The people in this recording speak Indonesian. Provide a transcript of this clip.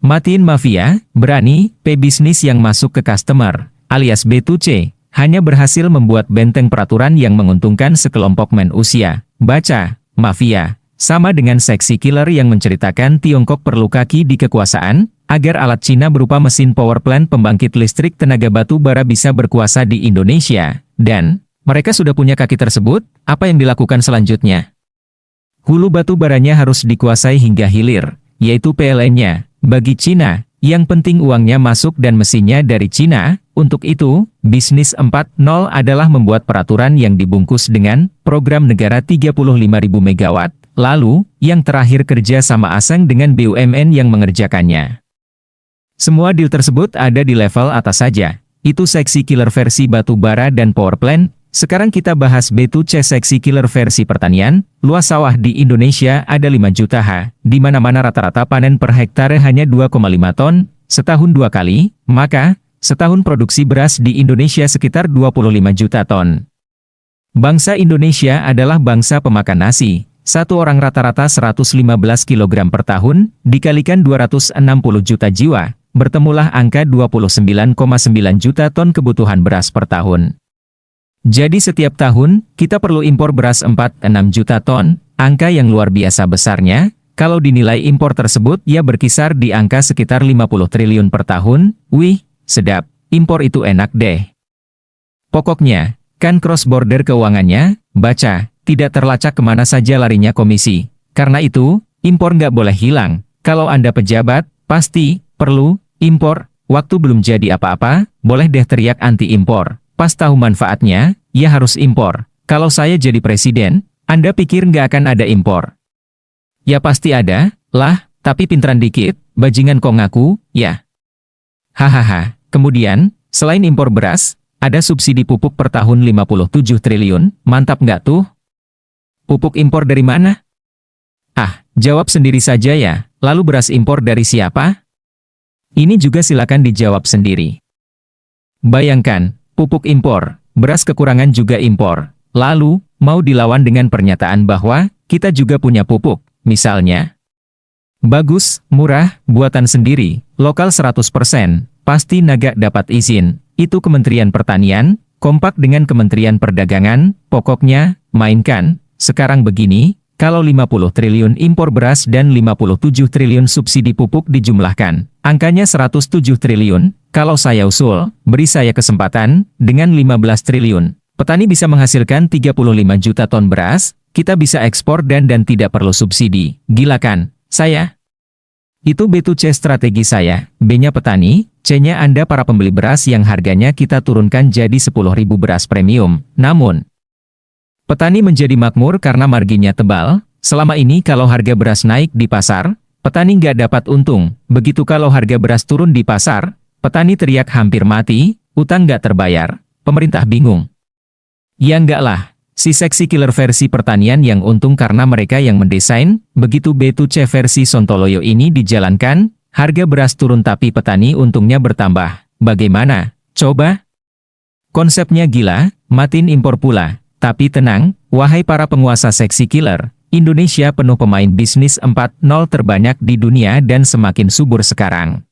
Matiin mafia, berani, bisnis yang masuk ke customer, alias B2C, hanya berhasil membuat benteng peraturan yang menguntungkan sekelompok manusia. Baca, mafia, sama dengan seksi killer yang menceritakan Tiongkok perlu kaki di kekuasaan, agar alat Cina berupa mesin power plant pembangkit listrik tenaga batu bara bisa berkuasa di Indonesia. Dan, mereka sudah punya kaki tersebut, apa yang dilakukan selanjutnya? Hulu batu baranya harus dikuasai hingga hilir, yaitu PLN-nya. Bagi Cina, yang penting uangnya masuk dan mesinnya dari Cina. Untuk itu, bisnis 4.0 adalah membuat peraturan yang dibungkus dengan program negara 35.000 megawatt. Lalu, yang terakhir kerja sama asing dengan BUMN yang mengerjakannya. Semua deal tersebut ada di level atas saja. Itu seksi killer versi batu bara dan power plant. Sekarang kita bahas B2C seksi killer versi pertanian. Luas sawah di Indonesia ada 5 juta ha, di mana-mana rata-rata panen per hektare hanya 2,5 ton, setahun 2 kali, maka, setahun produksi beras di Indonesia sekitar 25 juta ton. Bangsa Indonesia adalah bangsa pemakan nasi. Satu orang rata-rata 115 kg per tahun, dikalikan 260 juta jiwa, bertemulah angka 29,9 juta ton kebutuhan beras per tahun. Jadi setiap tahun, kita perlu impor beras 4-6 juta ton, angka yang luar biasa besarnya. Kalau dinilai impor tersebut ya berkisar di angka sekitar 50 triliun per tahun. Wih, sedap, impor itu enak deh. Pokoknya, kan cross-border keuangannya, baca, tidak terlacak kemana saja larinya komisi. Karena itu, impor nggak boleh hilang. Kalau Anda pejabat, pasti, perlu, impor. Waktu belum jadi apa-apa, boleh deh teriak anti-impor. Pas tahu manfaatnya, ya harus impor. Kalau saya jadi presiden, Anda pikir nggak akan ada impor? Ya pasti ada, lah, tapi pinteran dikit, bajingan kok ngaku, ya. Hahaha, kemudian, selain impor beras, ada subsidi pupuk per tahun 57 triliun, mantap nggak tuh? Pupuk impor dari mana? Ah, jawab sendiri saja ya, lalu beras impor dari siapa? Ini juga silakan dijawab sendiri. Bayangkan, pupuk impor, beras kekurangan juga impor. Lalu, mau dilawan dengan pernyataan bahwa kita juga punya pupuk, misalnya. Bagus, murah, buatan sendiri, lokal 100%, pasti nagak dapat izin. Itu Kementerian Pertanian, kompak dengan Kementerian Perdagangan, pokoknya, mainkan. Sekarang begini, kalau 50 triliun impor beras dan 57 triliun subsidi pupuk dijumlahkan, angkanya 107 triliun. Kalau saya usul, beri saya kesempatan, dengan 15 triliun, petani bisa menghasilkan 35 juta ton beras, kita bisa ekspor dan tidak perlu subsidi. Gila kan, saya? Itu B2C strategi saya, B-nya petani, C-nya Anda para pembeli beras yang harganya kita turunkan jadi 10.000 beras premium. Namun, petani menjadi makmur karena marginnya tebal. Selama ini kalau harga beras naik di pasar, petani nggak dapat untung. Begitu kalau harga beras turun di pasar, petani teriak hampir mati, utang nggak terbayar, pemerintah bingung. Ya enggak lah, si seksi killer versi pertanian yang untung karena mereka yang mendesain. Begitu B2C versi Sontoloyo ini dijalankan, harga beras turun tapi petani untungnya bertambah. Bagaimana? Coba? Konsepnya gila, matiin impor pula. Tapi tenang, wahai para penguasa seksi killer, Indonesia penuh pemain bisnis 4.0 terbanyak di dunia dan semakin subur sekarang.